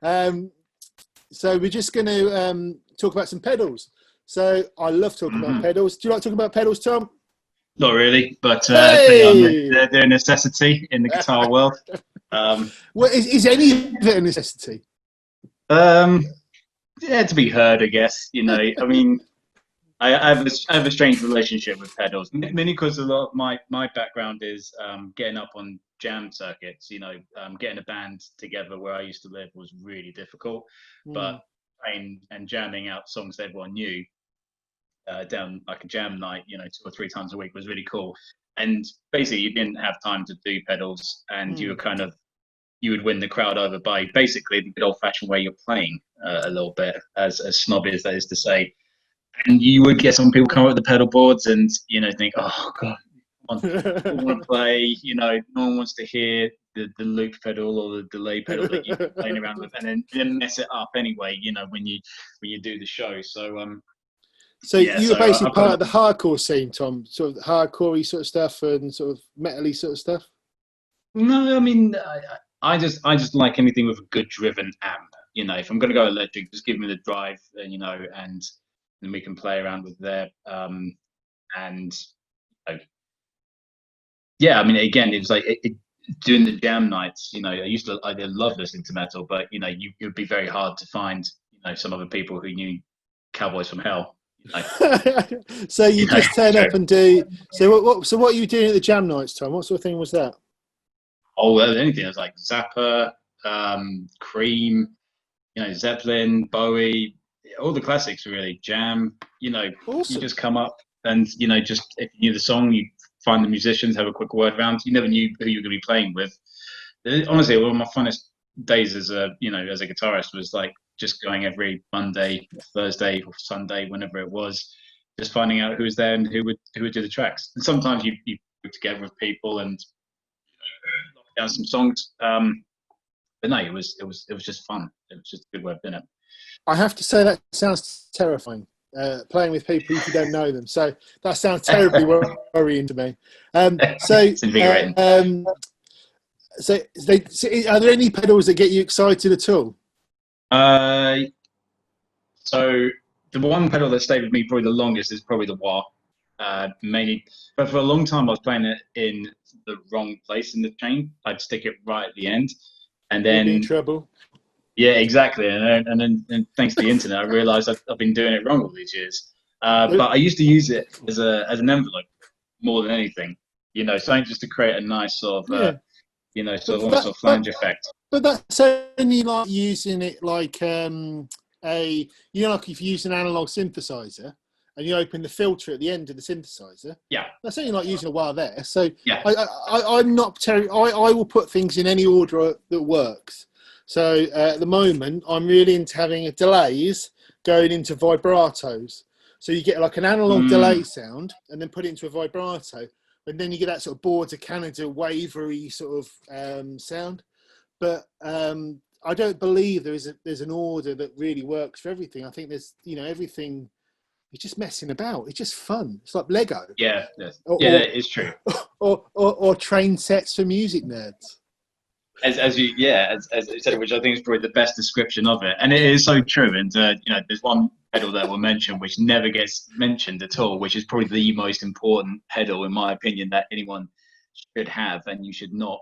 So we're just going to talk about some pedals. So I love talking about pedals. Do you like talking about pedals, Tom? Not really, but Hey! they're a necessity in the guitar world. Well, is any of it a necessity? Yeah, to be heard, I guess. I mean, I have a strange relationship with pedals, mainly because a lot of my background is getting up on jam circuits. Getting a band together where I used to live was really difficult, but playing and jamming out songs that everyone knew down like a jam night, 2 or 3 times a week was really cool. And basically, you didn't have time to do pedals, and you were you would win the crowd over by basically the good old fashioned way you're playing a little bit, as snobby as that is to say. And you would get some people come up with the pedal boards and, think, oh, God, I want to play, no one wants to hear the loop pedal or the delay pedal that you're playing around with, and then mess it up anyway, when you do the show. So you were basically part of the hardcore scene, Tom, sort of hardcore-y sort of stuff and sort of metal-y sort of stuff? No, I mean, I just like anything with a good driven amp. If I'm going to go electric, just give me the drive, and then we can play around with there. Yeah, I mean, again, it was like doing the jam nights. I did love listening to metal, but it would be very hard to find some other people who knew Cowboys from Hell. So you just turn up and do. So what are you doing at the jam nights, Tom? What sort of thing was that? Oh, well, anything. It was like Zappa, Cream, Zeppelin, Bowie, all the classics really. Jam. Awesome. You just come up and just if you knew the song, you find the musicians, have a quick word round. You never knew who you were going to be playing with. Honestly, one of my funnest days as a guitarist was like just going every Monday, Thursday, or Sunday, whenever it was, just finding out who was there and who would do the tracks. And sometimes you put together with people and knock down some songs. But no, it was just fun. It was just a good way of doing it. I have to say that sounds terrifying. Playing with people if you don't know them, so that sounds terribly worrying to me. It's invigorating. So are there any pedals that get you excited at all? So the one pedal that stayed with me probably the longest is probably the wah. Mainly, but for a long time I was playing it in the wrong place in the chain. I'd stick it right at the end, and then you'll be in trouble. Yeah, exactly. And then thanks to the internet, I realised I've been doing it wrong all these years. But I used to use it as an envelope more than anything. Something just to create a nice sort of almost a flange effect. But that's only like using it like like if you use an analog synthesizer and you open the filter at the end of the synthesizer. Yeah. That's only like using a wire there. So yeah. I'm not I will put things in any order that works. So at the moment, I'm really into having delays going into vibratos. So you get like an analog delay sound and then put it into a vibrato. And then you get that sort of Boards of Canada wavery sort of sound. But I don't believe there's an order that really works for everything. I think there's, everything is just messing about. It's just fun. It's like Lego. Yeah, that is true. Or train sets for music nerds. As you said, which I think is probably the best description of it, and it is so true. And there's one pedal that we'll mention which never gets mentioned at all, which is probably the most important pedal in my opinion that anyone should have, and you should not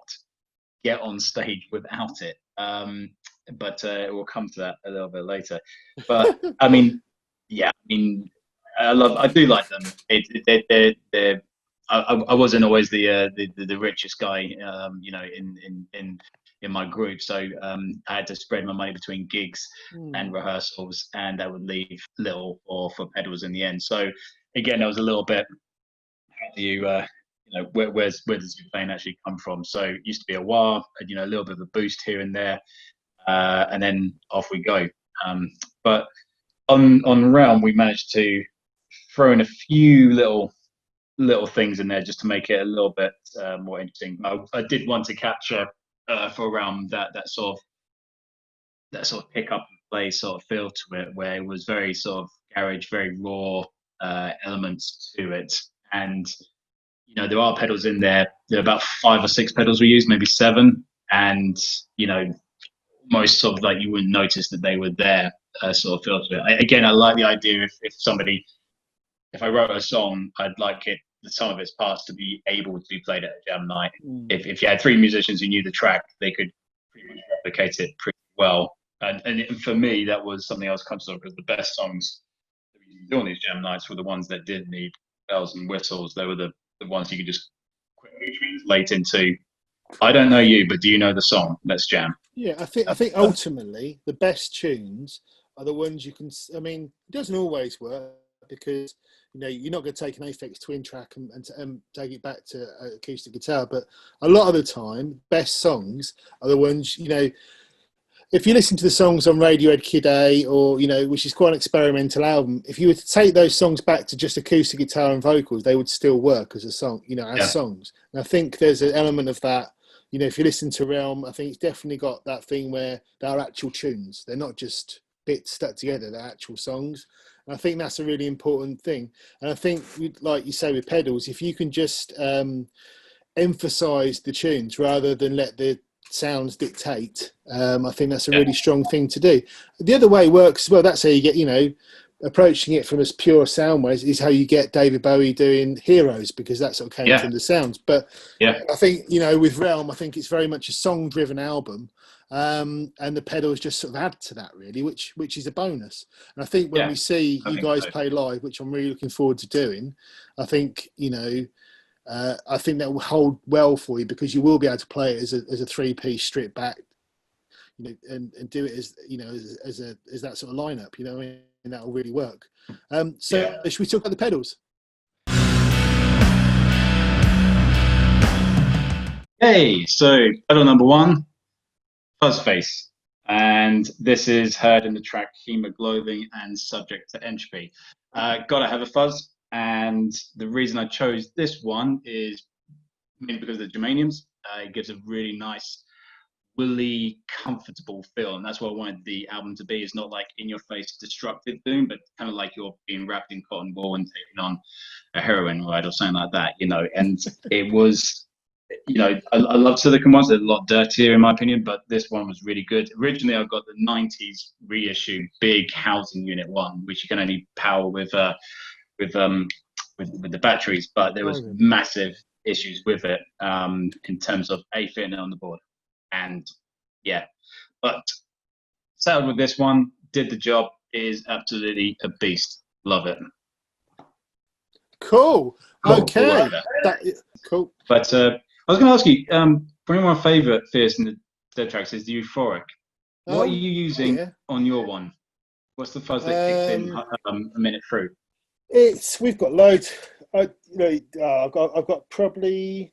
get on stage without it. But we'll come to that a little bit later. But I mean, I do like them. I wasn't always the richest guy, in my group, so I had to spread my money between gigs and rehearsals, and that would leave little for pedals in the end. So again, that was a little bit. How do you, where does your playing actually come from? So it used to be a wah, a little bit of a boost here and there, and then off we go. But on Realm, we managed to throw in a few little things in there just to make it a little bit more interesting. I did want to capture for Realm that sort of pick up and play sort of feel to it, where it was very sort of garage, very raw elements to it. And there are pedals in there. There are about 5 or 6 pedals we use, maybe 7, and almost sort of like you wouldn't notice that they were there, sort of feel to it. Again, I like the idea if I wrote a song, I'd like some of its parts to be able to be played at a jam night. If you had three musicians who knew the track, they could pretty much replicate it pretty well. And for me, that was something I was conscious of, because the best songs that we used to do on these jam nights were the ones that didn't need bells and whistles. They were the ones you could just quickly translate into, I don't know you, but do you know the song? Let's jam. Yeah, I think ultimately the best tunes are the ones you can. I mean, it doesn't always work, because you're not going to take an Aphex Twin track and take it back to acoustic guitar. But a lot of the time, best songs are the ones, if you listen to the songs on Radiohead Kid A, or, which is quite an experimental album, if you were to take those songs back to just acoustic guitar and vocals, they would still work as a song, as songs. And I think there's an element of that. If you listen to Realm, I think it's definitely got that thing where they're actual tunes. They're not just bits stuck together, they're actual songs. And I think that's a really important thing. And I think, like you say with pedals, if you can just emphasize the tunes rather than let the sounds dictate, I think that's a really strong thing to do. The other way works as well. That's how you get, approaching it from as pure sound ways is how you get David Bowie doing Heroes, because that sort of came from the sounds. But I think, with Realm, I think it's very much a song driven album. And the pedals just sort of add to that, really, which is a bonus. And I think when we see you guys play live, which I'm really looking forward to doing, I think I think that will hold well for you, because you will be able to play it as a 3-piece stripped back, and do it as as that sort of lineup, and that will really work. Should we talk about the pedals? Hey, so pedal number 1, Fuzz Face, and this is heard in the track Hemoglobin and Subject to Entropy. Gotta have a fuzz, and the reason I chose this one is mainly because of the germaniums. It gives a really nice, woolly, comfortable feel, and that's what I wanted the album to be. It's not like in-your-face destructive doom, but kind of like you're being wrapped in cotton wool and taking on a heroin ride or something like that, And it was. I love Silicon ones. They're a lot dirtier in my opinion, but this one was really good. Originally, I got the 90s reissue big housing unit one, which you can only power with the batteries, but there was massive issues with it in terms of fitting it on the board. And but settled with this one, did the job, is absolutely a beast. Love it. Cool. Okay. Cool. But I was going to ask you, one of my favourite Fierce in the Dead tracks is the Euphoric. What are you using on your one? What's the fuzz that kicks in a minute through? We've got loads. I've got probably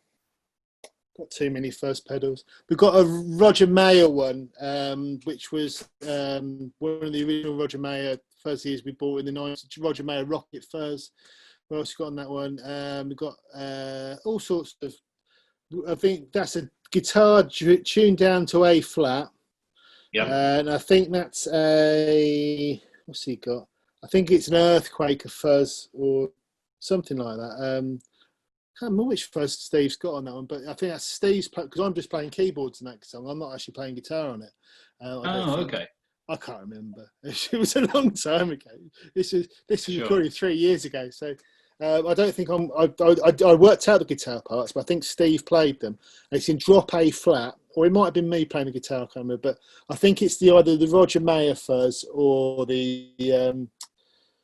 got too many fuzz pedals. We've got a Roger Mayer one, which was one of the original Roger Mayer fuzzies we bought in the 90s. Roger Mayer Rocket Fuzz. What else got on that one? We've got all sorts of. I think that's a guitar tuned down to A flat. Yeah. And I think that's what's he got? I think it's an Earthquaker fuzz or something like that. I can't remember which fuzz Steve's got on that one, but I think that's Steve's, because I'm just playing keyboards in that song. I'm not actually playing guitar on it. Okay. I can't remember. It was a long time ago. This was recorded 3 years ago, so. I don't think I worked out the guitar parts, but I think Steve played them. And it's in drop A flat, or it might have been me playing the guitar, I can't remember. But I think it's either the Roger Mayer fuzz or the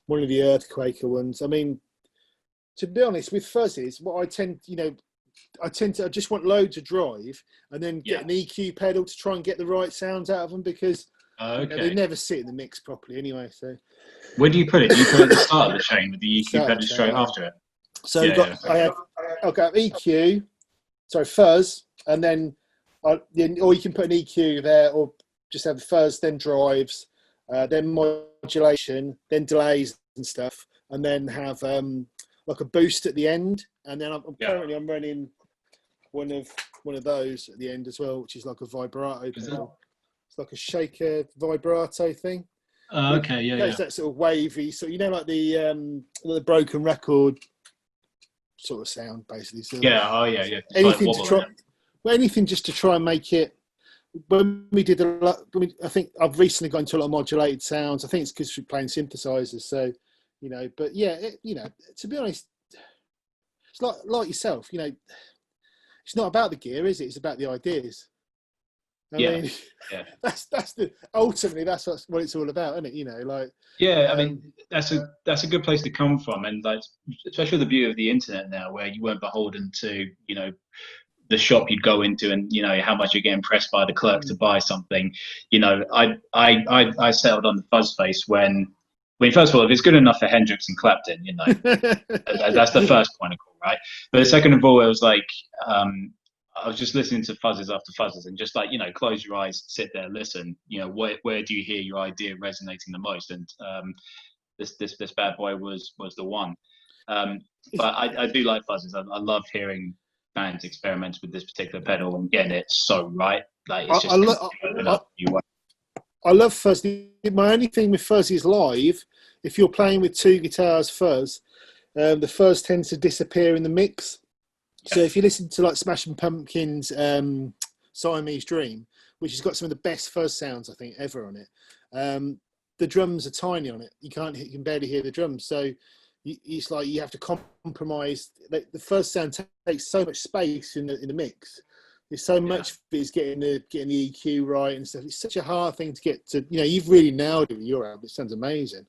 one of the Earthquaker ones. I mean, to be honest, with fuzzes, what I just want loads of drive and then get an EQ pedal to try and get the right sounds out of them, because they never sit in the mix properly anyway. So. Where do you put it? Do you put it at the start of the chain with the EQ pedal straight after it? So I've got EQ, fuzz, and then or you can put an EQ there, or just have the fuzz, then drives, then modulation, then delays and stuff, and then have like a boost at the end. And then I'm running one of those at the end as well, which is like a vibrato pedal. It's like a shaker vibrato thing. It's that sort of wavy, so like the broken record sort of sound, basically. So anything to try, anything just to try and make it when we did I think I've recently got into a lot of modulated sounds. I think it's because we're playing synthesizers. So, but yeah, to be honest, it's like yourself. It's not about the gear, is it? It's about the ideas. I mean, that's ultimately that's what it's all about, isn't it? Yeah, I mean that's a good place to come from, and like especially the view of the internet now, where you weren't beholden to the shop you'd go into, and how much you're getting pressed by the clerk to buy something. I settled on the fuzz face when first of all, if it's good enough for Hendrix and Clapton, that's the first point of call, right? But second of all, it was like I was just listening to fuzzes after fuzzes, and just like close your eyes, sit there, listen. Where do you hear your idea resonating the most? And this bad boy was the one. But I do like fuzzes. I love hearing bands experiment with this particular pedal and getting it so right. Like it's just I love fuzz. My only thing with fuzz is live. If you're playing with two guitars fuzz, the fuzz tends to disappear in the mix. So if you listen to like Smashing Pumpkins' Siamese Dream, which has got some of the best fuzz sounds I think ever on it, the drums are tiny on it. You can barely hear the drums. So it's like you have to compromise. The fuzz sound takes so much space in the mix. There's so much of it is getting the EQ right and stuff. It's such a hard thing to get to. You've really nailed it with your album. It sounds amazing,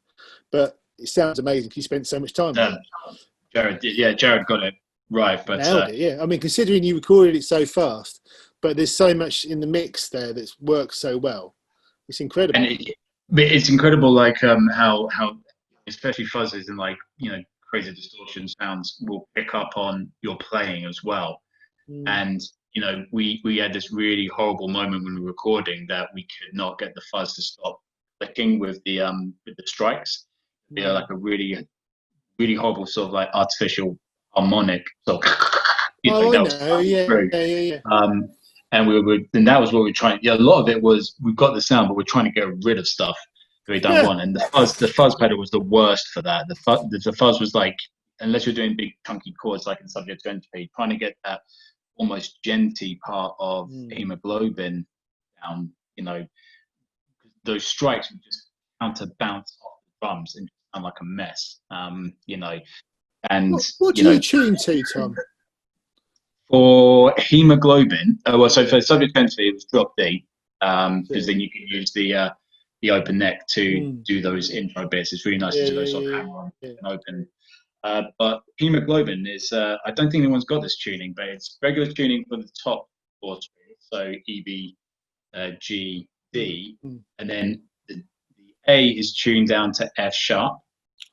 but it sounds amazing because you spent so much time on it. Jared got it right, but nailed it. Yeah, I mean, considering you recorded it so fast, but there's so much in the mix there that works so well. It's incredible. And it's incredible, like how especially fuzzes and like crazy distortion sounds will pick up on your playing as well. And we had this really horrible moment when we were recording that we could not get the fuzz to stop clicking with the strikes. Like a really, really horrible sort of like artificial harmonic. So yeah. And and that was what we were trying. A lot of it was we've got the sound, but we're trying to get rid of stuff that we don't want. And the fuzz pedal was the worst for that. The fuzz was like, unless you're doing big chunky chords like in Subject to Entropy, trying to get that almost genty part of Hemoglobin down, those strikes would just counter bounce off the drums and sound like a mess, And what do you tune to, Tom? For Hemoglobin, so for Subject to Entropy, it was drop D, because then you can use the open neck to do those intro bits. It's really nice to do those sort of hammer on and open. But Hemoglobin is, I don't think anyone's got this tuning, but it's regular tuning for the top four strings, so E, B, G, D, and then the A is tuned down to F sharp.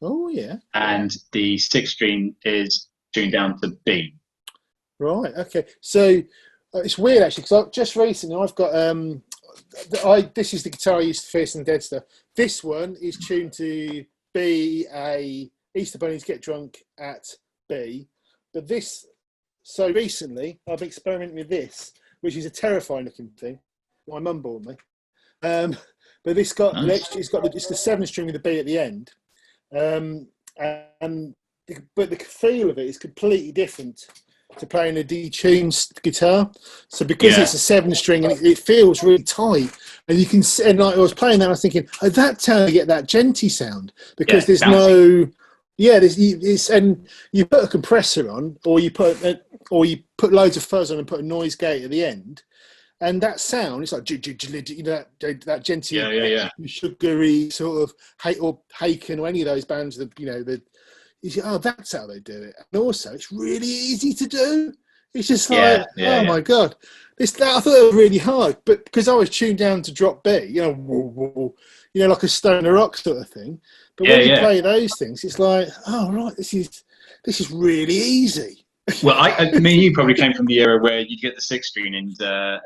Oh, yeah. And the sixth string is tuned down to B. Right, okay. So it's weird actually, because just recently I've got, this is the guitar I used to Fierce and Dead stuff. This one is tuned to B, A, Easter Bunnies Get Drunk at B. But so recently I've been experimenting with this, which is a terrifying looking thing. My mum bought me. But this got it's the 7 string with the B at the end. But the feel of it is completely different to playing a detuned guitar. So because it's a 7 string and it feels really tight, and you can, and like I was playing that, I was thinking, that's how you get that genty sound, because there's bouncy. And you put a compressor on, or you put loads of fuzz on and put a noise gate at the end, and that sound, it's like that genty, sugary sort of Haken or any of those bands that you say, oh, that's how they do it. And also, it's really easy to do. It's just like, my God. I thought it was really hard, but because I was tuned down to drop B, like a Stoner Rock sort of thing. But when you play those things, it's like, oh, right, this is really easy. Well, I mean, you probably came from the era where you'd get the 6 string, and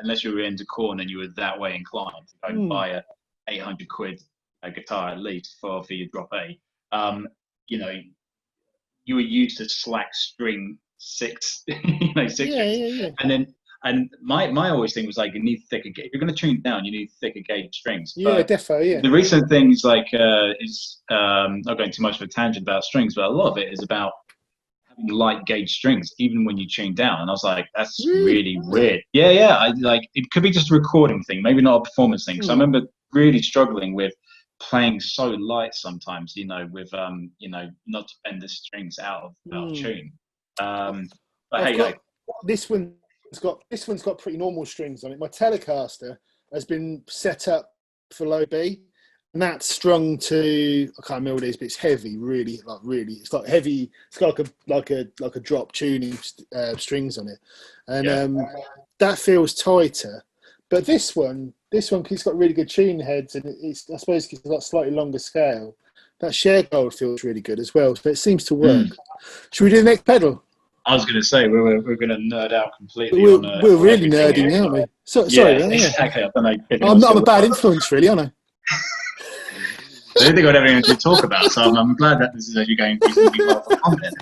unless you were into Korn and you were that way inclined to go and buy a 800 quid guitar at least for your drop A, you were used to slack string 6, 6 strings. And my always thing was like, you need thicker gauge. If you're going to tune down, you need thicker gauge strings. Yeah, defo. The recent things like is not going too much of a tangent about strings, but a lot of it is about light gauge strings even when you tune down, and I was like, that's Really? really weird. Yeah, I like it could be just a recording thing, maybe not a performance thing. So I remember really struggling with playing so light sometimes, with not to bend the strings out of tune. But I've hey, got this one's got pretty normal strings on it. My Telecaster has been set up for low B, and that's strung to, I can't remember what it is, but it's heavy, really. It's like heavy. It's got like a drop tuning strings on it, and that feels tighter. But this one, it's got really good tune heads, and I suppose it's got slightly longer scale. That share gold feels really good as well, so it seems to work. Should we do the next pedal? I was going to say we're going to nerd out completely. We're really nerdy, aren't we? Sorry, exactly. I don't know. I'm not a bad influence, really, aren't I? I didn't think I'd have anything to talk about, so I'm glad that this is actually going reasonably well for content.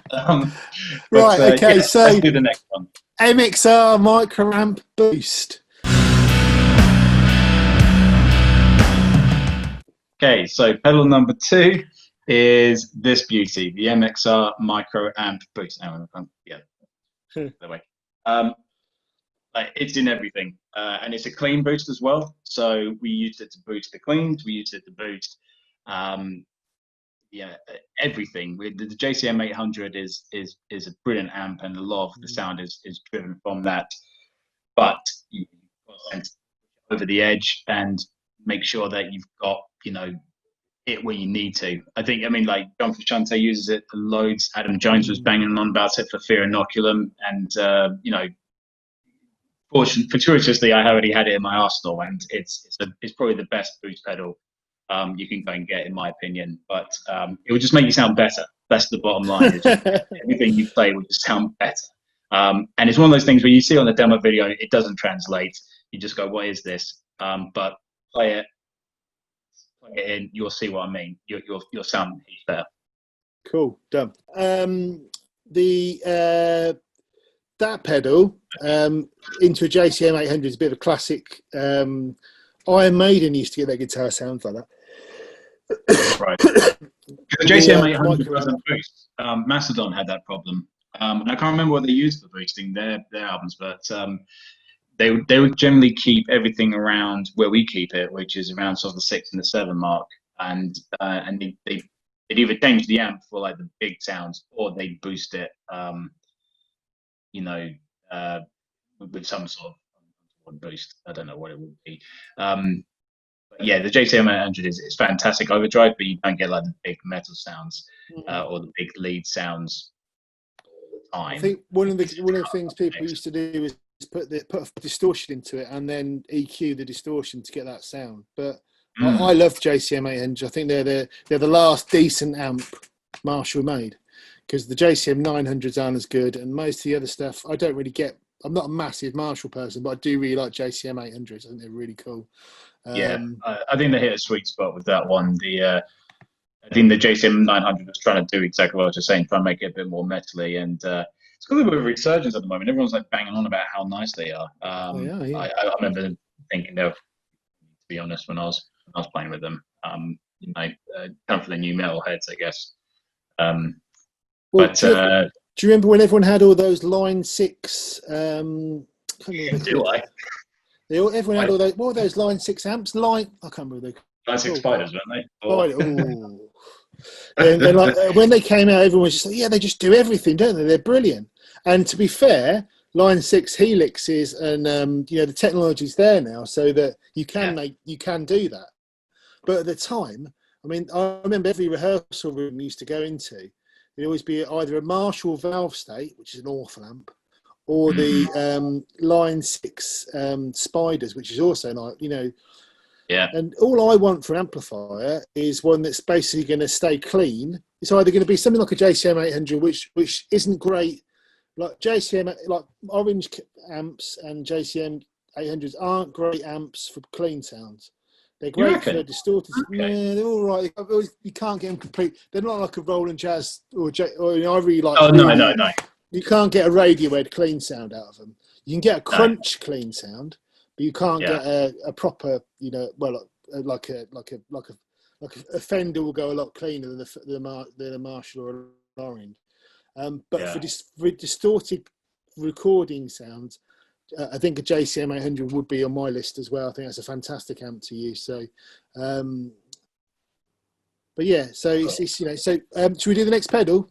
Right, okay, so let's do the next one. MXR Microamp Boost. Okay, so pedal number 2 is this beauty, the MXR Microamp Boost. That way. It's in everything, and it's a clean boost as well. So we used it to boost the cleans. We used it to boost, everything. The JCM 800 is a brilliant amp, and a lot of the sound is driven from that. But you've got to over the edge and make sure that you've got it where you need to. Like John Frusciante uses it for loads. Adam Jones was banging on about it for Fear Inoculum, and fortuitously, I already had it in my arsenal, and it's probably the best boost pedal you can go and get, in my opinion. But it will just make you sound better. That's the bottom line. Everything you play will just sound better. And it's one of those things where you see on the demo video, it doesn't translate. You just go, "What is this?" But plug it in, you'll see what I mean. You'll sound better. Cool, done. That pedal into a JCM 800 is a bit of a classic. Iron Maiden used to get their guitar sounds like that. Right. The JCM 800 doesn't boost. Mastodon had that problem. And I can't remember what they used for boosting their albums, but they would generally keep everything around where we keep it, which is around sort of the 6 and the 7 mark. And they'd either change the amp for like the big sounds, or they'd boost it with some sort of boost. I don't know what it would be. But yeah, the JCM 800 is fantastic overdrive, but you don't get like the big metal sounds or the big lead sounds all the time. I think one of the things people used to do is put a distortion into it and then EQ the distortion to get that sound. But I love JCM 800. I think they're the last decent amp Marshall made, because the JCM 900s aren't as good, and most of the other stuff I don't really get. I'm not a massive Marshall person, but I do really like JCM 800s. I think they're really cool. I think they hit a sweet spot with that one. I think the JCM 900 was trying to do exactly what I was just saying, trying to make it a bit more metally, and it's got a little bit of a resurgence at the moment. Everyone's like banging on about how nice they are. I remember thinking, to be honest, when I was playing with them, kind of for the new metal heads, I guess. Do you remember when everyone had all those Line 6? Do I? Everyone had all those. What were those Line 6 amps? I can't remember. Line 6 Spiders, weren't they? And like when they came out, everyone was just like, "Yeah, they just do everything, don't they? They're brilliant." And to be fair, Line 6 helixes and the technology's there now, so that you can do that. But at the time, I remember every rehearsal room we used to go into, there'd always be either a Marshall valve state, which is an awful amp, or the Line 6 Spiders, which is also like, And all I want for an amplifier is one that's basically going to stay clean. It's either going to be something like a JCM 800, which isn't great. Like JCM, like Orange amps and JCM 800s aren't great amps for clean sounds. They're great for distorted. Okay. Yeah, they're all right. You can't get them complete. They're not like a Roland Jazz or I really like. Oh no. You can't get a Radiohead clean sound out of them. You can get a crunch clean sound, but you can't get a proper, like a Fender will go a lot cleaner than the Marshall or an Orange. But for distorted recording sounds, I think a JCM 800 would be on my list as well. I think that's a fantastic amp to use. So, but yeah, so it's you know, so should we do the next pedal?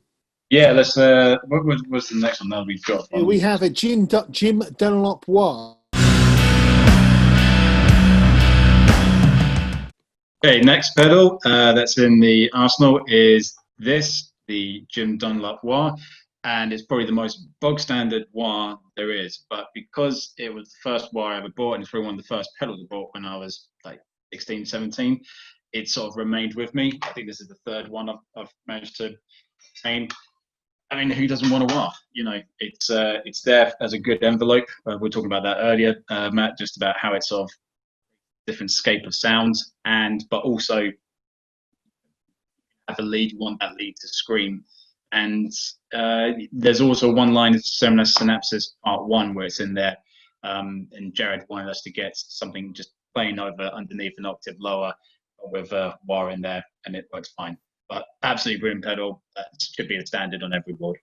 Yeah, let's. What's the next one that we've got? We have a Jim Dunlop wah. Okay, next pedal that's in the arsenal is the Jim Dunlop wah, and it's probably the most bog standard wah there is. But because it was the first wah I ever bought, and it's probably one of the first pedals I bought when I was like 16, 17, it sort of remained with me. I think this is the third one I've managed to obtain. I mean, who doesn't want a wah? You know, it's there as a good envelope. We were talking about that earlier, Matt, just about how it's sort of different scape of sounds, but also have a lead, you want that lead to scream. And there's also one line of Semina Synapses Part 1 where it's in there, and Jared wanted us to get something just playing over underneath an octave lower with a wah in there, and it works fine. But absolutely brilliant pedal. That should be a standard on every board.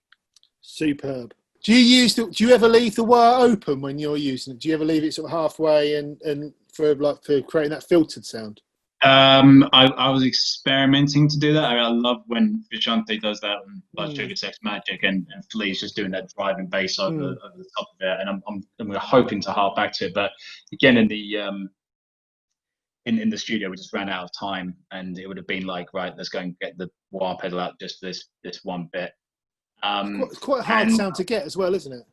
Superb. Do you ever leave the wah open when you're using it? Do you ever leave it sort of halfway and for creating that filtered sound? I was experimenting to do that. I love when Vishante does that on Blood Sugar Sex Magic, and Flea's just doing that driving bass over the top of it, and we're hoping to harp back to it. But again, in the in the studio, we just ran out of time, and it would have been like, right, let's go and get the wah pedal out just this one bit. It's quite a hard sound to get as well, isn't it?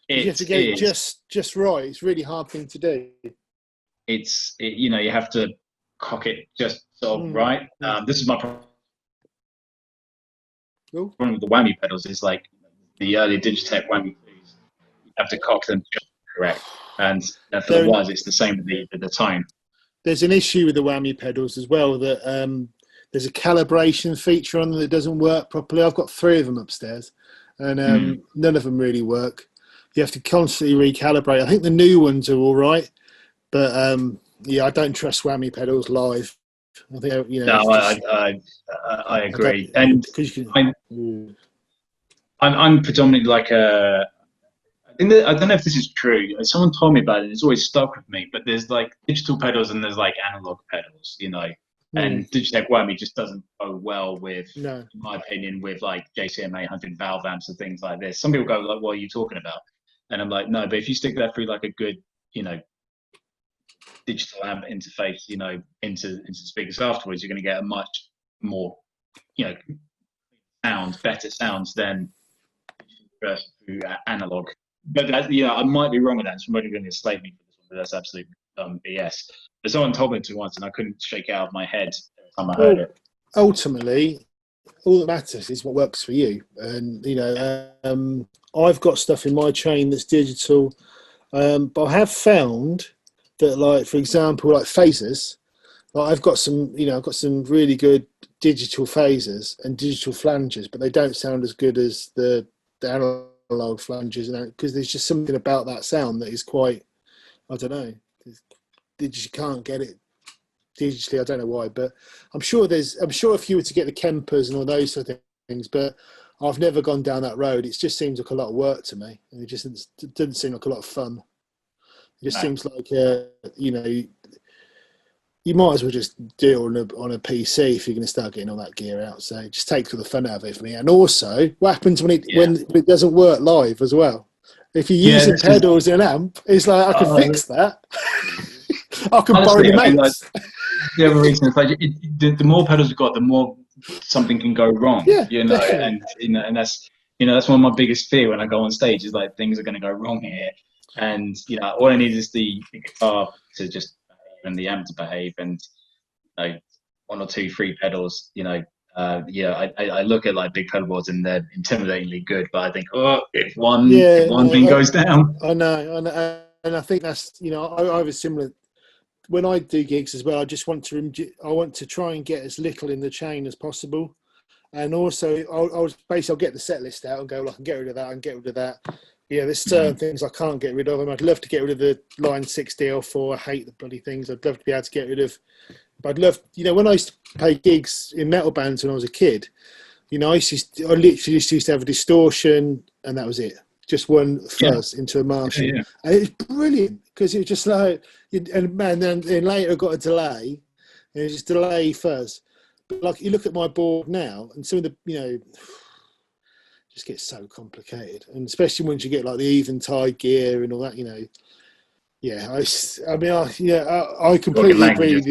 You have to get it just right. It's a really hard thing to do. You know, you have to cock it just sort of right. This is my problem with the whammy pedals. Is like the early Digitech whammy keys. You have to cock them just correct, and for the wahs, it's the same with the tone. There's an issue with the whammy pedals as well, that there's a calibration feature on them that doesn't work properly. I've got 3 of them upstairs, and none of them really work. You have to constantly recalibrate. I think the new ones are all right, but yeah, I don't trust whammy pedals live. I think, you know. No, I agree, and I'm predominantly like a. I don't know if this is true. Someone told me about it, and it's always stuck with me. But there's like digital pedals and there's like analog pedals, you know. And Digitech whammy just doesn't go well with, in my opinion, with like JCM 800 valve amps and things like this. Some people go like, "What are you talking about?" And I'm like, "No, but if you stick that through like a good, you know, digital amp interface, you know, into speakers afterwards, you're going to get a much more, you know, better sounds than through analog." But that, you know, I might be wrong with that. Somebody's going to slate me for this one, but that's absolute BS. But someone told me to once, and I couldn't shake it out of my head every time I heard it. Ultimately, all that matters is what works for you. And you know, I've got stuff in my chain that's digital, but I have found that, like, for example, like phasers, like I've got some really good digital phasers and digital flanges, but they don't sound as good as the analog flanges, because there's just something about that sound that is quite, I don't know, you can't get it digitally. I don't know why, but I'm sure if you were to get the Kempers and all those sort of things, but I've never gone down that road. It just seems like a lot of work to me, and it doesn't seem like a lot of fun. It just seems like you know, you might as well just do it on a PC if you're going to start getting all that gear out. So it just takes all the fun out of it for me. And also, what happens when it doesn't work live as well? If you're using pedals in an amp, it's like, I can fix that. I can borrow your mates. Like, the other reason is like the more pedals you've got, the more something can go wrong. Yeah, you know, definitely. and you know, and that's one of my biggest fear when I go on stage is like things are going to go wrong here. And you know, all I need is the guitar to just behave and the amp to behave, and you know, 1 or 2 free pedals. You know, I look at like big pedal boards and they're intimidatingly good, but I think, if one thing goes down, I know, and I think that's, you know, I was similar. When I do gigs as well, I just want to try and get as little in the chain as possible, and also I'll get the set list out and go, well, I can get rid of that, I can get rid of that. Yeah, there's certain things I can't get rid of. And I'd love to get rid of the Line 6 DL4. I hate the bloody things. I'd love to be able to get rid of. But I'd love, you know, when I used to play gigs in metal bands when I was a kid, You know, I literally just used to have a distortion, and that was it. Just one fuzz into a Marshall, Yeah. and it's brilliant because it was just like, and man, then later I got a delay, and it's just delay fuzz. But like, you look at my board now, and some of the, you know, just gets so complicated, and especially once you get like the Eventide gear and all that, you know. Yeah, I completely agree.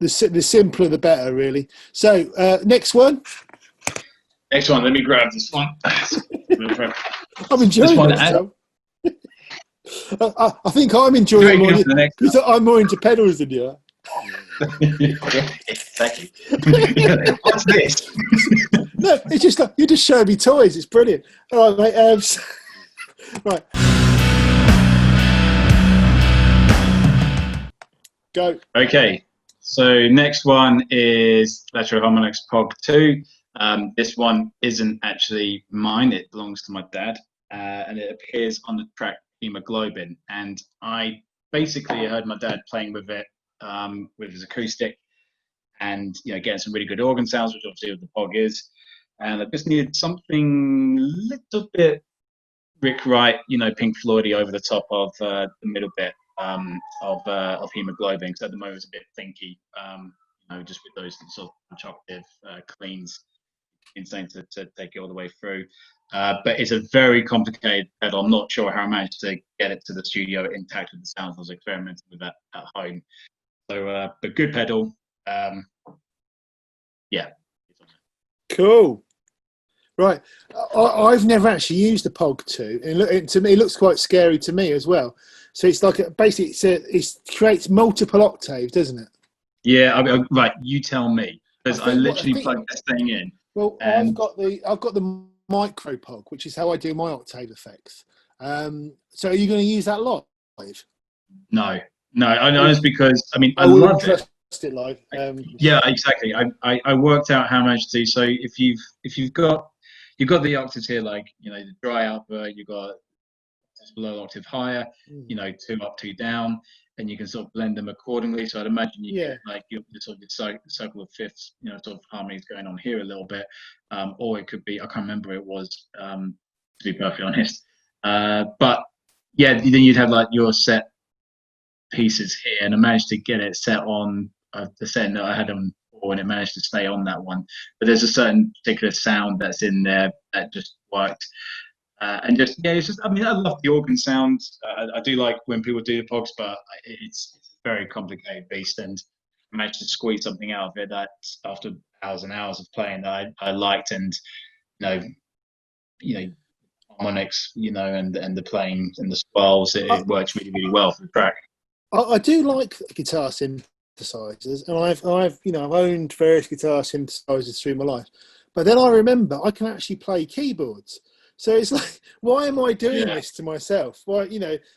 The simpler, the better, really. So, next one. Next one. Let me grab this one. I'm enjoying this, Tom. I think I'm enjoying more because I'm more into pedals than you are. Thank you. What's this? No, it's just like you just show me toys. It's brilliant. All right, mate. Right. Go. Okay. So next one is Electro-Harmonix Pog 2. This one isn't actually mine. It belongs to my dad, and it appears on the track Hemoglobin. And I basically heard my dad playing with it with his acoustic, and getting some really good organ sounds, which obviously what the Pog is. And I just needed something a little bit Rick Wright, Pink Floydy over the top of the middle bit of Hemoglobin. Because at the moment it's a bit thinky, just with those sort of octave cleans, insane to take it all the way through. But it's a very complicated pedal. I'm not sure how I managed to get it to the studio intact with the sounds. I was experimenting with that at home. So, but good pedal. Yeah. Cool. Right. I've never actually used the Pog 2, and to me, it looks quite scary to me as well. So it's like basically it creates multiple octaves, doesn't it? Yeah. Right. You tell me, because I literally plugged this thing in. Well, I've got the micro Pog, which is how I do my octave effects. So are you going to use that live? No. It's because I love it. It live. Yeah, exactly. I worked out how much to. So if you've got the octaves here, like the dry output, you've got below octave higher, 2 up, 2 down, and you can sort of blend them accordingly. So I'd imagine you get like your sort of circle of fifths, sort of harmonies going on here a little bit, or it could be, I can't remember what it was, to be perfectly honest. But yeah, then you'd have like your set pieces here, and I managed to get it set on the setting that I had on before, and it managed to stay on that one. But there's a certain particular sound that's in there that just worked. And it's just, I love the organ sounds. I do like when people do the Pogs, but it's a very complicated beast, and I managed to squeeze something out of it that after hours and hours of playing that I liked, and harmonics, and the playing and the swells, it works really, really well for the track. I do like guitar synthesizers, and I've owned various guitar synthesizers through my life. But then I remember I can actually play keyboards. So it's like, why am I doing this to myself? Why,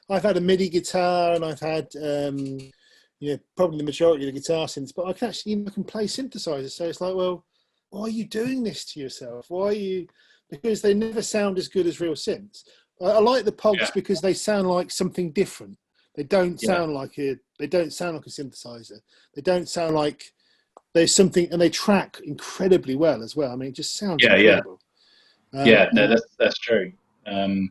I've had a MIDI guitar, and I've had, probably the majority of the guitar synths, but I can actually, I can play synthesizers. So it's like, well, why are you doing this to yourself? Why are you? Because they never sound as good as real synths. I like the Pogs because they sound like something different. They don't sound like a synthesizer. They don't sound like there's something, and they track incredibly well as well. It just sounds incredible. That's true.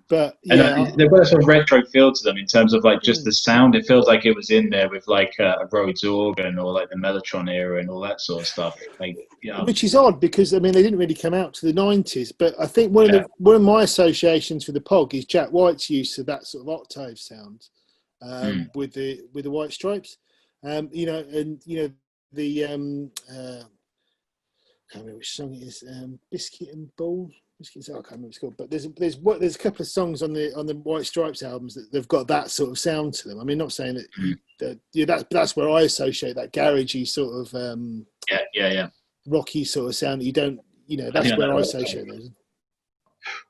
But they've got a sort of retro feel to them in terms of like just the sound. It feels like it was in there with like a Rhodes organ or like the Mellotron era and all that sort of stuff. Which is odd because they didn't really come out to the 90s. But I think one of my associations with the Pog is Jack White's use of that sort of octave sound with the White Stripes. I can't remember which song it is. Biscuit and Ball. I can't remember what it's called. But there's a couple of songs on the White Stripes albums that they've got that sort of sound to them. Not saying that that's where I associate that garagey sort of rocky sort of sound that you don't that's where I associate those.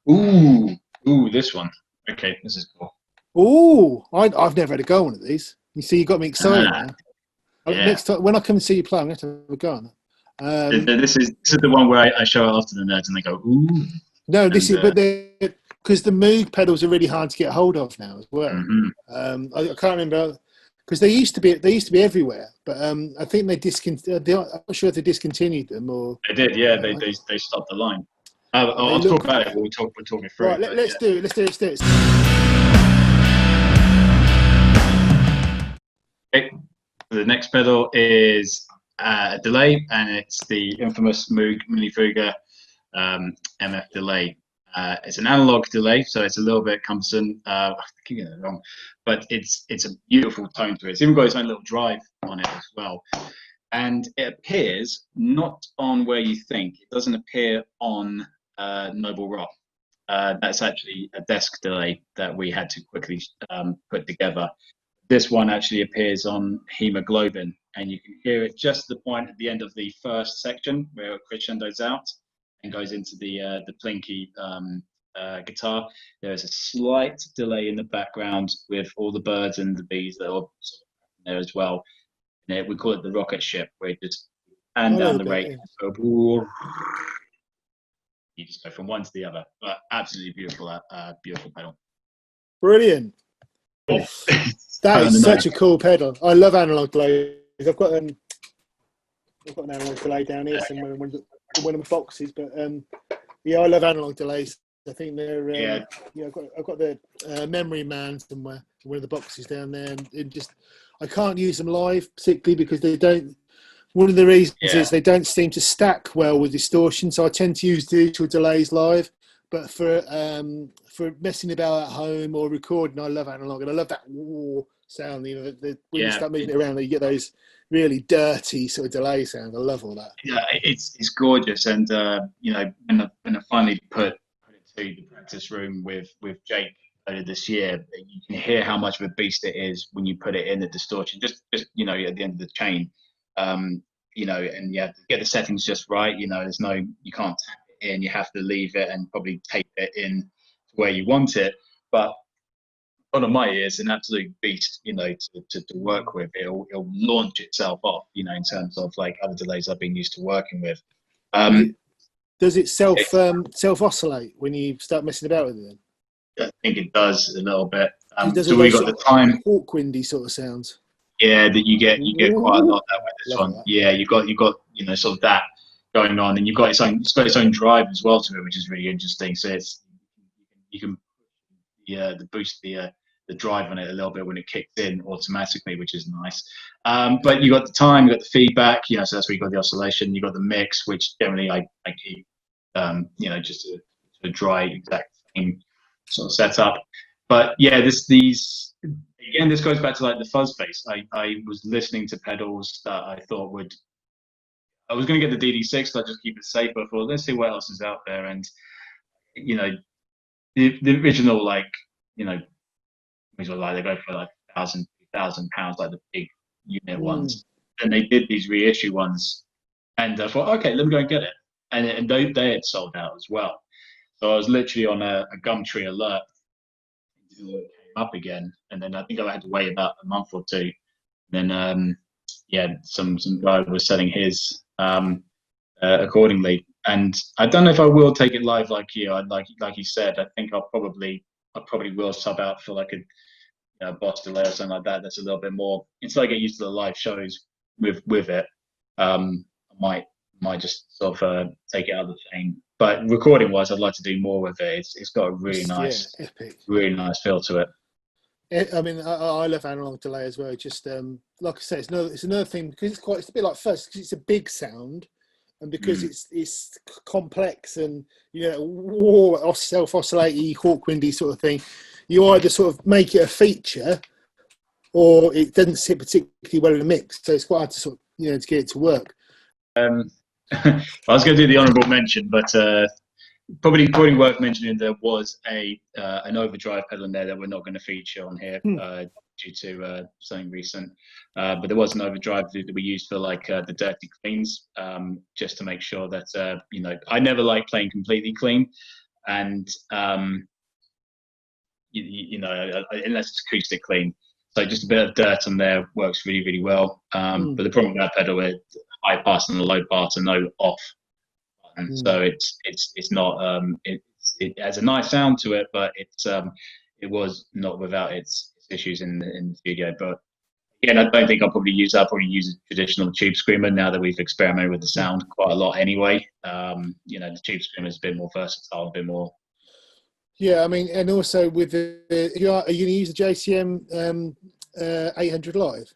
Ooh, this one. Okay, this is cool. Ooh, I've never had a go on one of these. You see, you got me excited now. Next time when I come and see you play, I'm going to have a go on it. This is the one where I show it off to the nerds and they go, ooh. No, this is, but because the Moog pedals are really hard to get hold of now as well. I can't remember. because they used to be everywhere, but I think they discontinued. I'm not sure if they discontinued them or They did, yeah. They stopped the line. I'll talk about it. We'll talk it through. Right, let's do it. Let's do it. Okay. The next pedal is a delay, and it's the infamous Moog Mini Fuga MF delay. It's an analog delay, so it's a little bit cumbersome. I keep getting it wrong, but it's a beautiful tone to it. It's even got its own little drive on it as well, and it appears not on where you think. It doesn't appear on Noble Rock. That's actually a desk delay that we had to quickly put together. This one actually appears on Hemoglobin, and you can hear it just at the point at the end of the first section where it crescendos out and goes into the plinky guitar. There is a slight delay in the background with all the birds and the bees that are there as well. And we call it the rocket ship, where you just hand down the rate. Yeah. So you just go from one to the other. But absolutely beautiful, beautiful pedal. Brilliant. That is such a cool pedal. I love analog delays. I've got an analog delay down here somewhere in one of the boxes. But yeah, I love analog delays. I think they're I've got the Memory Man somewhere in one of the boxes down there, and it just I can't use them live particularly because they don't. One of the reasons is they don't seem to stack well with distortion, so I tend to use digital delays live. But for messing about at home or recording, I love analog, and I love that sound. You know, when you start moving it around, you get those really dirty sort of delay sounds. I love all that. Yeah, it's gorgeous, and you know, when I finally put it to the practice room with Jake earlier this year, you can hear how much of a beast it is when you put it in the distortion. Just you know, at the end of the chain, you know, and you have to get the settings just right. You know, you can't tap it in. You have to leave it and probably tape it in to where you want it. But one of my ears, an absolute beast, you know, to work with. It'll launch itself off, you know, in terms of like other delays I've been used to working with. Does it self oscillate when you start messing about with it? I think it does a little bit. So we got the time Hawkwindy sort of sounds. Yeah, that you get quite a lot that with this one. That. Yeah, you got you know sort of that going on, and it's got its own drive as well to it, which is really interesting. So you can boost the drive on it a little bit when it kicks in automatically, which is nice. But you got the time, you got the feedback, you know, so that's where you got the oscillation. You got the mix, which generally I keep, you know, just a dry exact same sort of setup. But yeah, this goes back to like the fuzz bass. I was listening to pedals that I thought I was going to get the DD6, so I just keep it safe. But I thought, let's see what else is out there. And, you know, the original, like, you know, they go for like £1,000 like the big unit ones. And they did these reissue ones. And I thought, okay, let me go and get it. And they had sold out as well. So I was literally on a Gumtree alert until it came up again. And then I think I had to wait about a month or two. Then, some guy was selling his accordingly. And I don't know if I will take it live like you. Like you said, I think I probably will sub out for like a boss delay or something like that. That's a little bit more until I get used to the live shows with it. I might just sort of take it out of the chain. But recording wise, I'd like to do more with it. It's got a really nice, really nice feel to it. I mean, I love analog delay as well. Just like I say, it's another thing because it's a bit like fuzz because it's a big sound, and because it's complex and you know self oscillating, Hawkwindy sort of thing. You either sort of make it a feature, or it doesn't sit particularly well in a mix. So it's quite hard to sort of to get it to work. I was going to do the honourable mention, but probably worth mentioning there was an overdrive pedal in there that we're not going to feature on here due to something recent. But there was an overdrive that we used for like the dirty cleans, just to make sure that I never like playing completely clean, and unless it's acoustic clean. So just a bit of dirt on there works really, really well. But the problem with that pedal is high pass and the low pass are no off. And so it's not it has a nice sound to it, but it was not without its issues in the studio. But Again, I don't think I'll probably use that. I'll probably use a traditional tube screamer now that we've experimented with the sound quite a lot anyway. The tube screamer is a bit more versatile, a bit more. Yeah, I mean, and also with are you going to use the JCM 800 Live?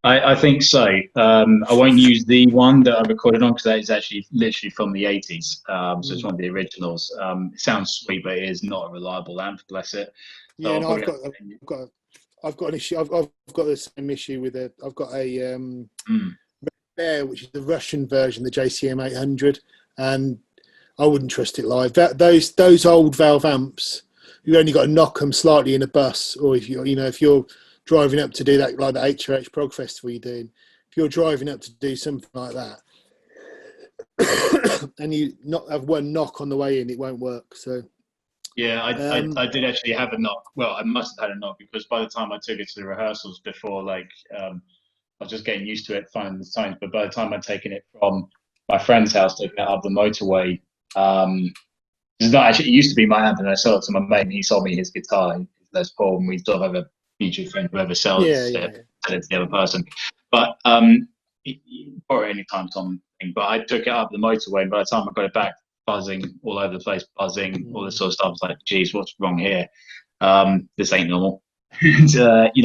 I think so. I won't use the one that I recorded on because that is actually literally from the 80s. So it's one of the originals. It sounds sweet, but it is not a reliable amp, bless it. So Yeah, no, I've got an issue. I've got the same issue with it. I've got a Bear, which is the Russian version, the JCM 800, and I wouldn't trust it live. Those old valve amps, you only got to knock them slightly in a bus, or if you're driving up to do that, like the HRH Prog Festival you're doing, if you're driving up to do something like that, and you not have one knock on the way in, it won't work. So yeah, I did actually have a knock. Well, I must have had a knock because by the time I took it to the rehearsals before, I was just getting used to it, finding the times. But by the time I'd taken it from my friend's house, taking it up the motorway, it's not actually. It used to be my amp, and I sold it to my mate. And he sold me his guitar, his Les Paul, and we sort of have a mutual friend. Whoever sells it to the other person, but or any time something. But I took it up the motorway, and by the time I got it back, buzzing all over the place, buzzing, all this sort of stuff. I was like, geez, what's wrong here? This ain't normal. And,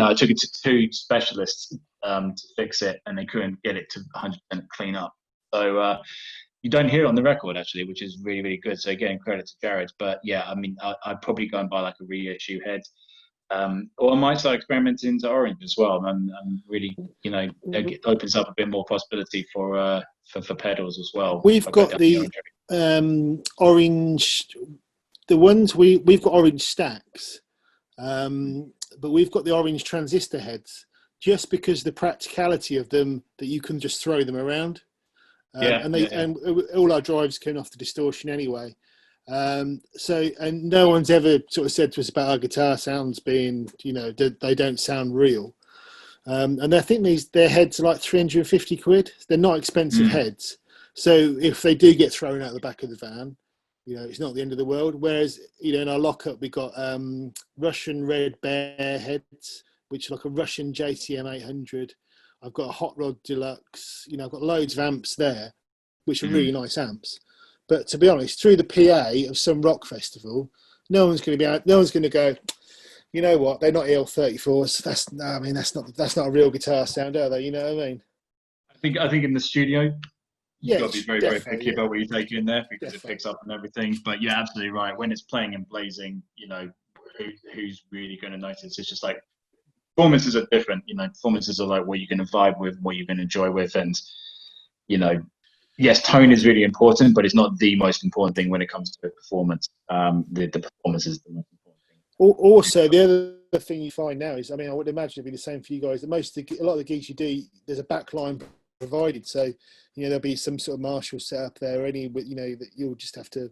I took it to two specialists to fix it, and they couldn't get it to 100% clean up. So you don't hear it on the record, actually, which is really, really good. So again, credit to Jared. But yeah, I mean, I'd probably go and buy like a reissue head. Or I might start experimenting into orange as well. And really, it opens up a bit more possibility for pedals as well. We've got the orange, the ones we've got orange stacks, but we've got the orange transistor heads just because the practicality of them, that you can just throw them around. And all our drives came off the distortion anyway. And no one's ever sort of said to us about our guitar sounds being, they don't sound real. And I think their heads are like 350 quid. They're not expensive heads. So if they do get thrown out the back of the van, it's not the end of the world. Whereas, in our lockup, we got Russian Red Bear heads, which are like a Russian JCM 800. I've got a Hot Rod Deluxe. I've got loads of amps there, which are really nice amps. But to be honest, through the PA of some rock festival, no one's going to go, you know what? They're not EL34s. That's not a real guitar sound, are they? You know what I mean? I think in the studio, you've got to be very, very picky about what you take in there because it picks up and everything. But you're absolutely right. When it's playing and blazing, who's really going to notice? It's just like performances are different. Performances are like what you're going to vibe with, what you're going to enjoy with, and yes, tone is really important, but it's not the most important thing when it comes to performance. The performance is the most important thing. Also, the other thing you find now is, I mean, I would imagine it'd be the same for you guys. A lot of the gigs you do, there's a backline provided, so there'll be some sort of Marshall setup there. That you'll just have to.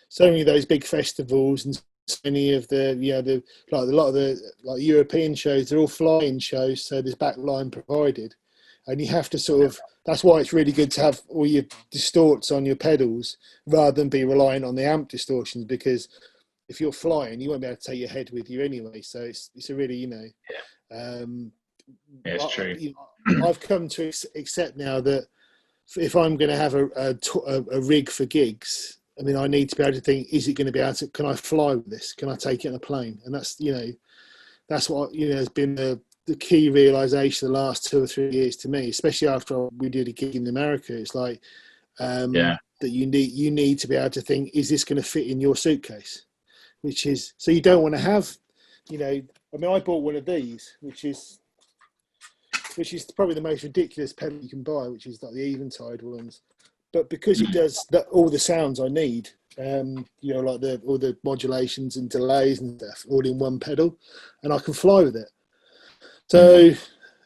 So many of those big festivals and so many of the a lot of the European shows, they're all flying shows, so there's backline provided. And you have to sort of, that's why it's really good to have all your distorts on your pedals rather than be reliant on the amp distortions, because if you're flying, you won't be able to take your head with you anyway. So it's a really, it's true. I've come to accept now that if I'm going to have a rig for gigs, I mean, I need to be able to think, is it going to be able to, can I fly with this? Can I take it on a plane? And that's, that's what, has been the key realization the last 2 or 3 years to me, especially after we did a gig in America. It's like that you need to be able to think, is this going to fit in your suitcase? Which is, so you don't want to have, I mean, I bought one of these, which is probably the most ridiculous pedal you can buy, which is like the Eventide ones. But because it does all the sounds I need, like all the modulations and delays and stuff, all in one pedal, and I can fly with it. So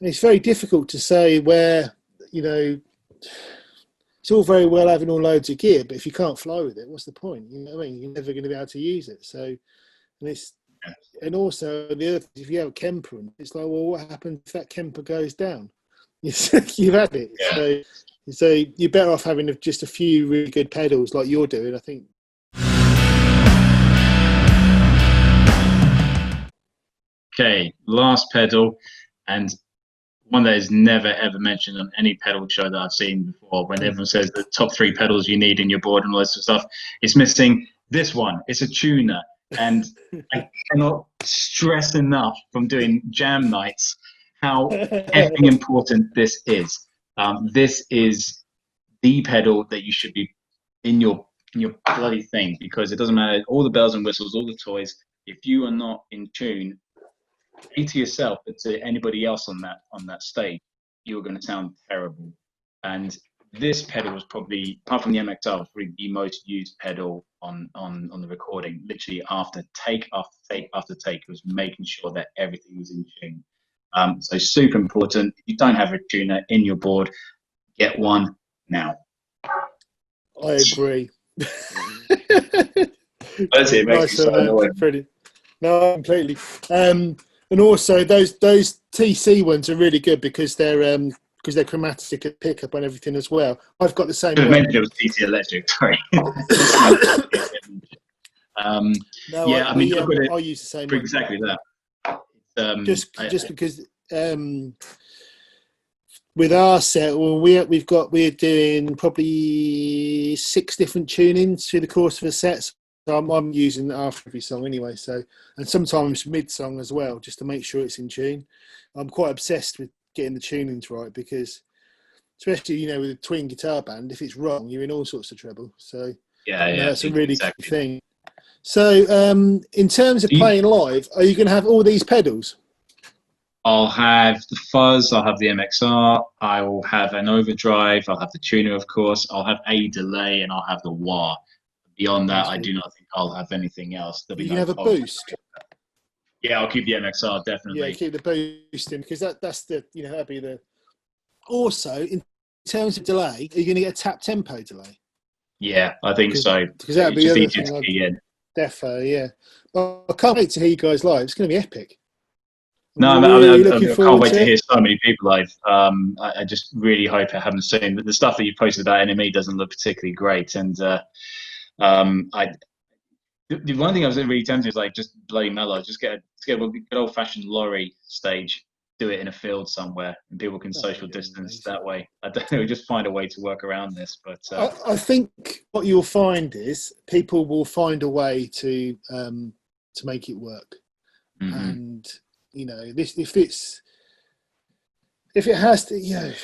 it's very difficult to say where, it's all very well having all loads of gear, but if you can't fly with it, what's the point? You know what I mean? You're never going to be able to use it. So, and also the other, if you have a Kemper, it's like, well, what happens if that Kemper goes down? You've had it. Yeah. So you're better off having just a few really good pedals like you're doing, I think. Okay, last pedal, and one that is never ever mentioned on any pedal show that I've seen before. When everyone says the top 3 pedals you need in your board and all this sort of stuff, it's missing this one. It's a tuner, and I cannot stress enough from doing jam nights how effing important this is. This is the pedal that you should be in your bloody thing, because it doesn't matter all the bells and whistles, all the toys. If you are not in tune, to yourself, but to anybody else on that stage, you're going to sound terrible. And this pedal was probably, apart from the MXR, was probably the most used pedal on the recording. Literally after take after take after take, it was making sure that everything was in tune. So super important. If you don't have a tuner in your board, get one now. I agree. That's it. It makes me so annoying. Pretty. No, completely. And also those TC ones are really good because they're chromatic and pick up on everything as well. I've got the same. I mentioned it was TC Electric. Sorry. No, yeah, I mean, I use the same. For exactly that. Just because with our set, well, we're doing probably 6 different tunings through the course of a set. So I'm using that after every song anyway. So, and sometimes mid song as well, just to make sure it's in tune. I'm quite obsessed with getting the tunings right because, especially with a twin guitar band, if it's wrong, you're in all sorts of trouble. So that's a really good thing. So, in terms of playing live, are you going to have all these pedals? I'll have the fuzz, I'll have the MXR, I will have an overdrive, I'll have the tuner, of course, I'll have a delay, and I'll have the wah. Beyond that, I do not think I'll have anything else. You can have a boost. Yeah, I'll keep the MXR, definitely. Yeah, keep the boost in, because that's the, that'd be the... Also, in terms of delay, are you going to get a tap tempo delay? Yeah, I think so. Because that'd be easier to key in. Defo, yeah. Well, I can't wait to hear you guys live. It's going to be epic. I can't wait to hear so many people live. I just really hope I haven't seen the stuff that you posted about NME doesn't look particularly great. And the one thing I was really tempted is like just Bloody Mallard, just get a good old fashioned lorry stage, do it in a field somewhere, and people can social distance that way. I don't know, just find a way to work around this. But I think what you'll find is people will find a way to make it work. Mm-hmm. And this if it has to,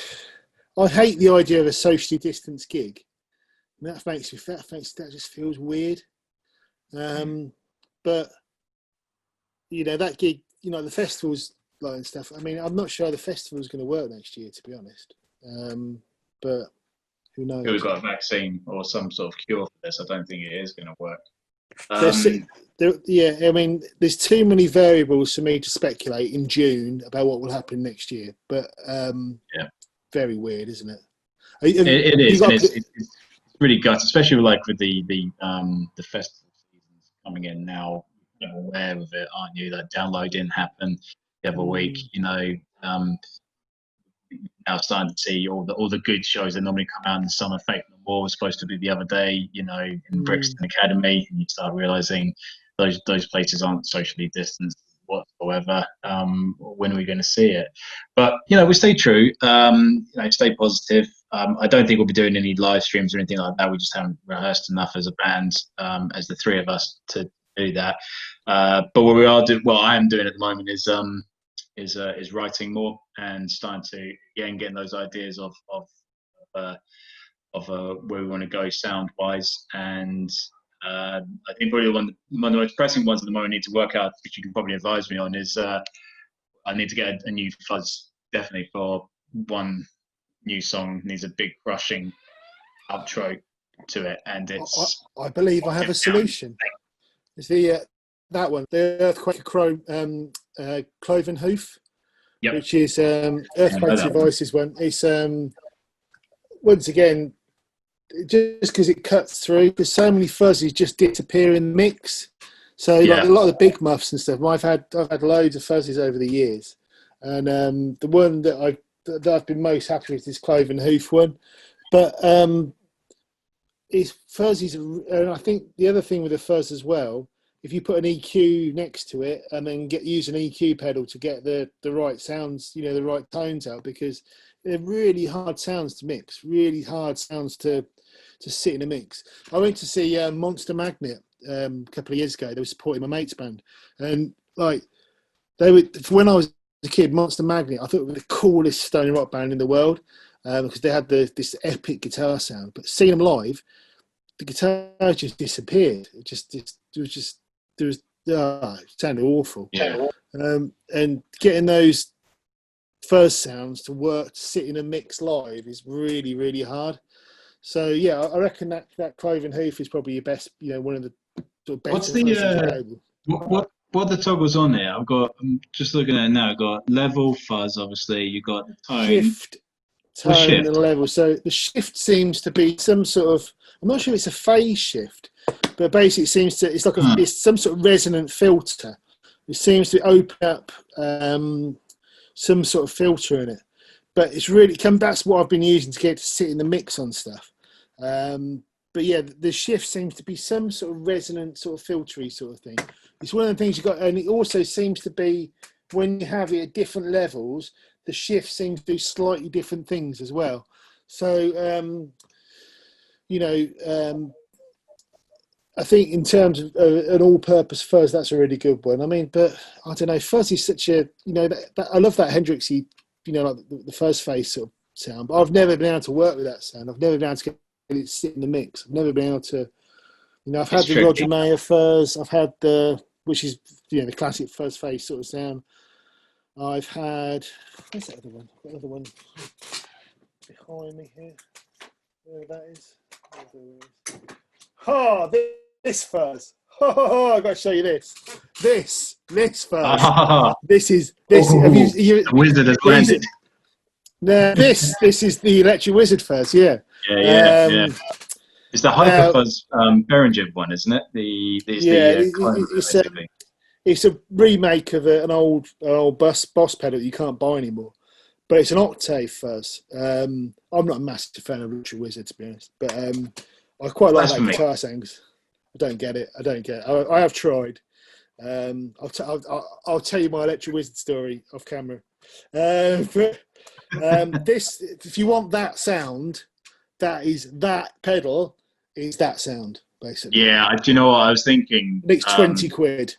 I hate the idea of a socially distanced gig. That just feels weird. But that gig, the festivals and stuff. I mean, I'm not sure the festival's going to work next year, to be honest. But who knows? We've got a vaccine or some sort of cure for this. I don't think it is going to work. I mean, there's too many variables for me to speculate in June about what will happen next year. But very weird, isn't it? It is. It's really gutted, especially with the festival seasons coming in now. You're aware of it, aren't you? That download didn't happen the other week. Now starting to see all the good shows that normally come out in the summer. Fate No More was supposed to be the other day, in Brixton Academy, and you start realizing those places aren't socially distanced whatsoever. When are we going to see it? But we stay true. Stay positive. I don't think we'll be doing any live streams or anything like that. We just haven't rehearsed enough as a band, as the 3 of us, to do that. But what I am doing at the moment is writing more and starting to getting those ideas of where we want to go sound wise. And I think probably one of the most pressing ones at the moment I need to work out, which you can probably advise me on, is I need to get a new fuzz, definitely, for one new song. Needs a big crushing outro to it, and it's I believe I have a solution. It's that one, the Earthquake Cloven Hoof, which is Earthquake Devices one. It's once again, just because it cuts through, because so many fuzzes just disappear in the mix. So like a lot of the big muffs and stuff. I've had loads of fuzzes over the years, and the one that I've been most happy with is Cloven Hoof one. But it's fuzzies, and I think the other thing with the fuzz as well, if you put an EQ next to it and then use an EQ pedal to get the right sounds, the right tones out, because they're really hard sounds to mix, really hard sounds to sit in a mix. I went to see Monster Magnet a couple of years ago. They were supporting my mate's band, and like when I was a kid, Monster Magnet, I thought it was the coolest stoner rock band in the world, because they had this epic guitar sound. But seeing them live, the guitar just disappeared. It sounded awful. Yeah. And getting those fuzz sounds to work, to sit in a mix live, is really, really hard. So yeah, I reckon that Cloven Hoof is probably your best, one of the sort of better. What's the what are the toggles on there? I'm just looking at it now. I've got level, fuzz, obviously. You've got tone. Shift, tone, and level. So the shift seems to be some sort of, I'm not sure if it's a phase shift, but basically it's like it's some sort of resonant filter. It seems to open up some sort of filter in it. But it's really that's what I've been using to get to sit in the mix on stuff. But yeah, the shift seems to be some sort of resonant, sort of filtery sort of thing. It's one of the things you got, and it also seems to be when you have it at different levels, the shift seems to do slightly different things as well. So, I think in terms of an all-purpose fuzz, that's a really good one. I mean, but I don't know, fuzz is such a, I love that Hendrixy, like the fuzz face sort of sound, but I've never been able to work with that sound. I've never been able to get it sit in the mix. I've never been able to, I've had the Roger Mayer fuzz, I've had which is, the classic fuzz face sort of sound. I've had, where's that other one? I've got another one behind me here. There that is. Oh, this fuzz. Oh, I've got to show you this. This fuzz. This is. The Wizard has landed. No, this is the Electric Wizard fuzz. Yeah. Yeah. It's the Hyperfuzz Behringer one, isn't it? It's a remake of an old Boss pedal that you can't buy anymore, but it's an octave fuzz. I'm not a massive fan of Electric Wizard, to be honest, but I quite like that guitar sounds. I don't get it. I have tried. I'll tell you my Electric Wizard story off camera. But this, if you want that sound, that pedal is that sound, basically. Yeah, do you know what I was thinking? It's 20 quid.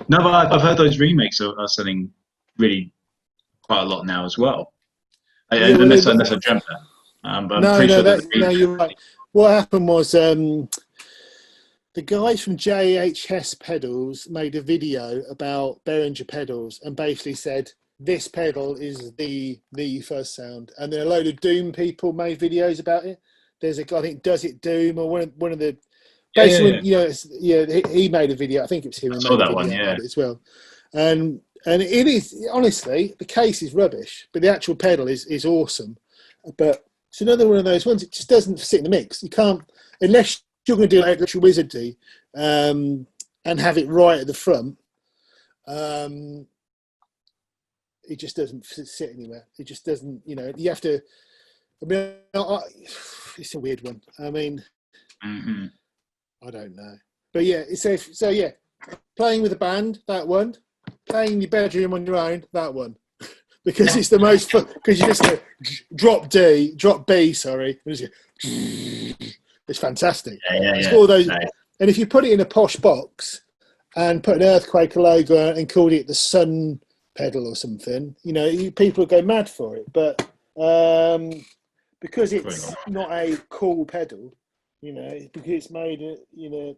No, but I've heard those remakes are selling really quite a lot now as well. Unless I dreamt that. But no, you're right. What happened was the guys from JHS Pedals made a video about Behringer pedals and basically said this pedal is the fuzz sound, and then a load of Doom people made videos about it. There's a guy, I think, Does It Doom, or one of the basically, he made a video. I think it was him. I saw that one, as well. And it is, honestly, the case is rubbish, but the actual pedal is awesome. But it's another one of those ones. It just doesn't sit in the mix. You can't, unless you're going to do like Electric Wizard do, and have it right at the front. It just doesn't sit anywhere. It just doesn't, you have to, it's a weird one. I mean, I don't know. But yeah, so yeah, playing with a band, that one. Playing in your bedroom on your own, that one. Because it's the most fun, because you just go drop B, sorry. It's fantastic. It's all those, and if you put it in a posh box and put an Earthquaker logo on and called it the Sun pedal or something, people go mad for it. But because it's not a cool pedal, because it's made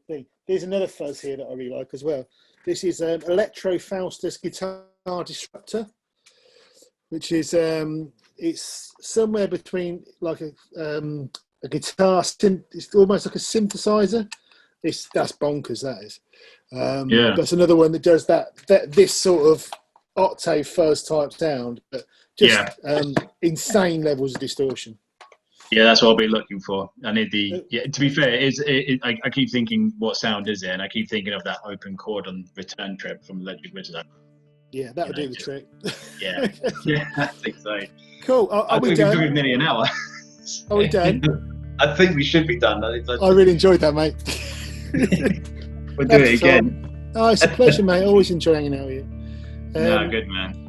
thing. There's another fuzz here that I really like as well. This is an Electro Faustus guitar disruptor, which is it's somewhere between like a guitar it's almost like a synthesizer. That's bonkers, that is. That's another one that does this sort of octave fuzz type sound, but just insane levels of distortion. Yeah, that's what I'll be looking for. I need to be fair, I keep thinking, what sound is it? And I keep thinking of that open chord on Return Trip from Electric Wizard. Yeah, that would do the trick. Yeah, I think so. Cool. Are we done? It took nearly an hour. Are we done? I think we should be done. I really enjoyed that, mate. We'll do it again. Oh, it's a pleasure, mate. Always enjoy hanging out with you. No, good man.